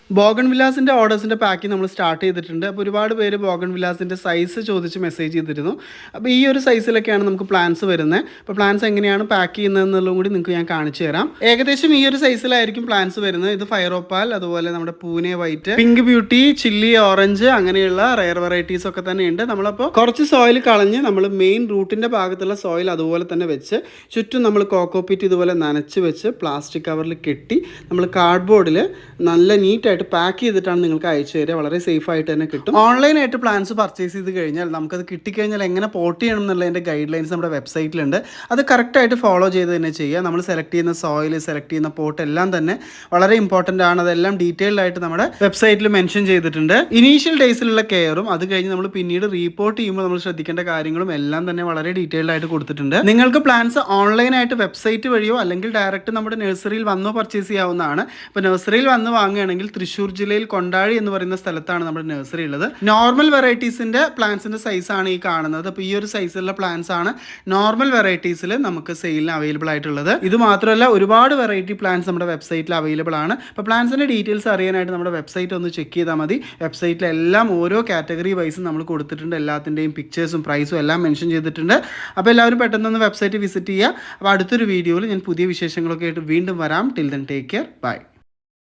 ബോഗൺ വില്ലാസിൻ്റെ ഓർഡേഴ്സിൻ്റെ packing നമ്മൾ start ചെയ്തിട്ടുണ്ട്. അപ്പോൾ ഒരുപാട് പേര് ബോഗൺ വില്ലാസിൻ്റെ സൈസ് ചോദിച്ച് മെസ്സേജ് ചെയ്തിരുന്നു. അപ്പോൾ ഈ ഒരു സൈസിലൊക്കെയാണ് നമുക്ക് പ്ലാൻസ് വരുന്നത്. അപ്പോൾ പ്ലാൻസ് എങ്ങനെയാണ് പാക്ക് ചെയ്യുന്നതെന്നുള്ളതും കൂടി നിങ്ങൾക്ക് ഞാൻ കാണിച്ചു തരാം. ഏകദേശം ഈ ഒരു സൈസിലായിരിക്കും പ്ലാൻസ് വരുന്നത്. ഇത് ഫയറോപ്പാൽ, അതുപോലെ നമ്മുടെ Pune white, pink beauty, chilli orange, അങ്ങനെയുള്ള റയർ വെറൈറ്റീസ് ഒക്കെ തന്നെ ഉണ്ട്. നമ്മളപ്പോൾ കുറച്ച് സോയിൽ കളഞ്ഞ് നമ്മൾ മെയിൻ റൂട്ടിൻ്റെ ഭാഗത്തുള്ള സോയിൽ അതുപോലെ തന്നെ വെച്ച് ചുറ്റും നമ്മൾ കോക്കോപീറ്റ് ഇതുപോലെ നനച്ച് വെച്ച് പ്ലാസ്റ്റിക് കവറിൽ കെട്ടി നമ്മൾ കാർഡ്ബോർഡിൽ നല്ല നീറ്റായിട്ട് പാക്ക് ചെയ്തിട്ടാണ് നിങ്ങൾക്ക് അയച്ചു തരിക. വളരെ സേഫ് ആയിട്ട് തന്നെ കിട്ടും. ഓൺലൈനായിട്ട് പ്ലാൻസ് പർച്ചേസ് ചെയ്ത് കഴിഞ്ഞാൽ നമുക്കത് കിട്ടിക്കഴിഞ്ഞാൽ എങ്ങനെ പോർട്ട് ചെയ്യണം എന്നുള്ളതിൻ്റെ ഗൈഡ് ലൈൻസ് നമ്മുടെ വെബ്സൈറ്റിലുണ്ട്. അത് കറക്റ്റായിട്ട് ഫോളോ ചെയ്ത് തന്നെ ചെയ്യുക. നമ്മൾ സെലക്ട് ചെയ്യുന്ന സോയിൽ, സെലക്ട് ചെയ്യുന്ന പോട്ട് എല്ലാം തന്നെ വളരെ ഇമ്പോർട്ടൻ്റ് ആണ്. അതെല്ലാം ഡീറ്റെയിൽഡ് ആയിട്ട് നമ്മുടെ വെബ്സൈറ്റിൽ മെൻഷൻ ചെയ്തിട്ടുണ്ട്. ഇനീഷ്യൽ ഡേയ്സിലുള്ള കെയറും അത് കഴിഞ്ഞ് നമ്മൾ പിന്നീട് റീപോർട്ട് ചെയ്യുമ്പോൾ നമ്മൾ ശ്രദ്ധിക്കേണ്ട കാര്യങ്ങളും എല്ലാം തന്നെ വളരെ ഡീറ്റെയിൽഡ് ആയിട്ട് കൊടുത്തിട്ടുണ്ട്. നിങ്ങൾക്ക് പ്ലാൻസ് ഓൺലൈനായിട്ട് വെബ്സൈറ്റ് വഴിയോ അല്ലെങ്കിൽ ഡയറക്റ്റ് നമ്മുടെ നഴ്സറിയിൽ വന്നോ പർച്ചേസ് ചെയ്യാവുന്നതാണ്. ഇപ്പോൾ നഴ്സറിയിൽ വന്ന് വാങ്ങുകയാണെങ്കിൽ തൃശ്ശൂർ ജില്ലയിൽ കൊണ്ടാഴി എന്ന് പറയുന്ന സ്ഥലത്താണ് നമ്മുടെ നഴ്സറി ഉള്ളത്. നോർമൽ വെറൈറ്റീസിന്റെ പ്ലാന്റ്സിന്റെ സൈസാണ് ഈ കാണുന്നത്. അപ്പോൾ ഈ ഒരു സൈസിലുള്ള പ്ലാന്റ്സ് ആണ് നോർമൽ വെറൈറ്റീസിൽ നമുക്ക് സെയിലിന് അവൈലബിൾ ആയിട്ടുള്ളത്. ഇത് മാത്രമല്ല ഒരുപാട് വെറൈറ്റി പ്ലാന്റ്സ് നമ്മുടെ വെബ്സൈറ്റിൽ അവൈലബിൾ ആണ്. അപ്പോൾ പ്ലാന്റ്സിന്റെ ഡീറ്റെയിൽസ് അറിയാനായിട്ട് നമ്മുടെ വെബ്സൈറ്റ് ഒന്ന് ചെക്ക് ചെയ്താൽ മതി. വെബ്സൈറ്റിലെല്ലാം ഓരോ കാറ്റഗറി വൈസും നമ്മൾ കൊടുത്തിട്ടുണ്ട്. എല്ലാത്തിൻ്റെയും പിക്ചേഴ്സും പ്രൈസും എല്ലാം മെൻഷൻ ചെയ്തിട്ടുണ്ട്. അപ്പോൾ എല്ലാവരും പെട്ടെന്നൊന്ന് വെബ്സൈറ്റ് വിസിറ്റ് ചെയ്യുക. അപ്പോൾ അടുത്തൊരു വീഡിയോയിൽ ഞാൻ പുതിയ വിശേഷങ്ങളൊക്കെ ആയിട്ട് വീണ്ടും വരാം. Till then take care, by.